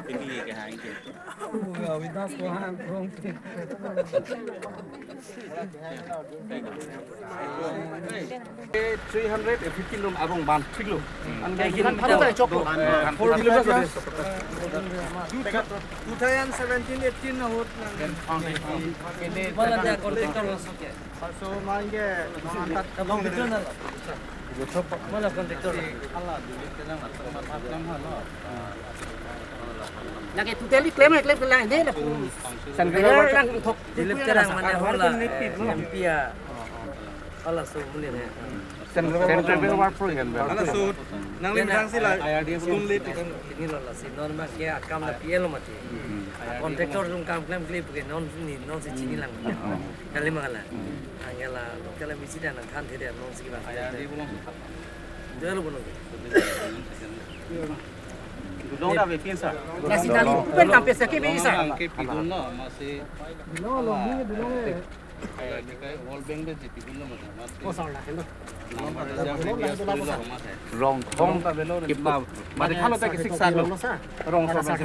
Ini ke hang ke. Vidas ko hang rong. 350 lum abong ban thik lum. An ga ginan phalo ta chok lo. 4 kilometers. 2017-18 na hot na. Wala da contractor losoke. So mange tat tabong dito na. Wala contractor. Allah dili tenang at lang halo. Lagi totally claim lang hindi na. San lang thok. Dilip terang mana hola. Empia. Allah so muli na. Central work program. Allah so nang limang sila. School lit ini lola si normal kia akam na PL mati. Contractor lung kam claim clip ke non si chini lang. Kali mangala. Angela kala misida na khan thede non si ba. Jalo bono. Belum dah berpisah. Nasi kali pun tak pisah ke berpisah. Ke pidun no masih. Belum lebih belum. Kayak ni kayak wall bank deh jadi pidun masih. Oh salah kan. Rong Hong ta belo kita mari khalo ta ke siksa lo rong so sa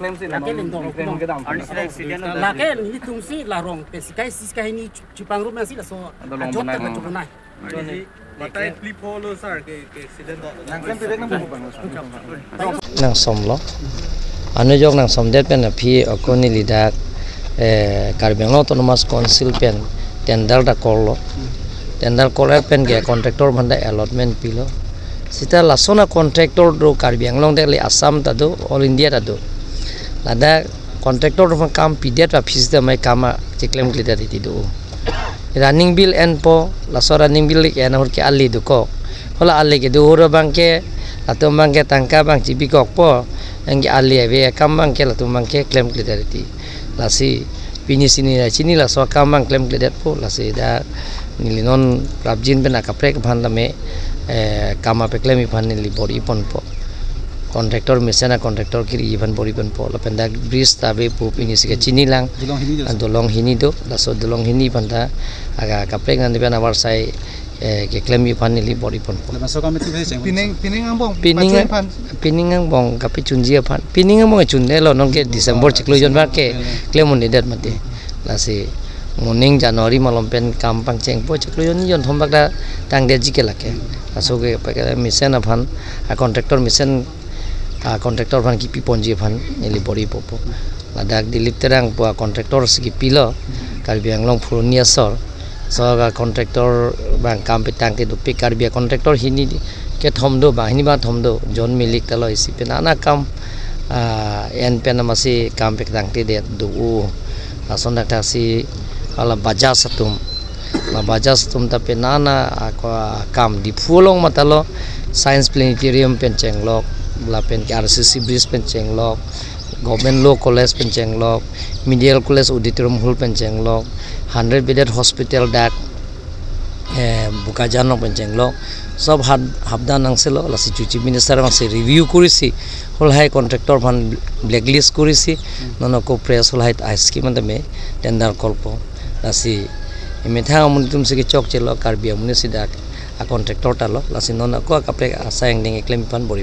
claim si na claim ke dam accident la ke ni tumsi la rong pesikai siskai ni cipang rumah si la so jot ta jot nai matai flip hole sir ke accident nang claim direct nang bang nang som lo anu jok nang som det pen phi akoni lidak Karbeng Autonomous Council pen tender da kollo tender kolar pen ke contractor banda allotment pilo sita lasona contractor do Karbeng long de Assam ta do all India ta do lada contractor do kam pidet wa phis da mai kama chiklem klida ti do running bill en po laso running bill ke na hor ke ali do ko hola ali ke do hor bangke atom bangke tangka bang cibi kok po engge ali ave kam bangke latum bangke claim klida ti lasi pini sini la so kam bang claim klida po lasi da nilinon rabjin ben akaprek bhan lame kama pe claim bhan nili bori pon po contractor mesena contractor kiri bhan bori pon po lapenda bridge tabe pu pini sike chini lang dolong hini do laso dolong hini banda aga kaprek nan ben awar sai ke claim bhan nili bori pon po pining ang bong kapi chunji bhan pining ang bong chunde lo nong ke December chiklo jon ba ke claim on det mate lasi morning January malompen kampang ceng po chaklo yon thombak da tang de jike lake asoge pakada mission aphan a contractor mission a contractor phan ki piponji phan nili bori popo ladak dilip terang po contractor ski pilo Karbeng long phunia sor soga contractor bang kam pitang te dupi Karbia contractor hini ke thomdo ba hini ba thomdo jon milik talo isi penana kam en penamasi kam pitang te de du ason dakta si ala baja satum tapi nana aku kam di fulong matalo science planetarium pencenglok lapen RCC bridge pencenglok government law college pencenglok medical college auditorium hall pencenglok 100 bedded hospital dak bukajanok pencenglok sob habdan angselo lasi chuchi minister angse review kurisi hol hai contractor van blacklist kurisi nonoko press hol hai scheme me tender kolpo lasi imethang munitum sigi chok chelo Karbia muni sidak a contractor talo lasi nona ko kapre asayang ding claim pan bori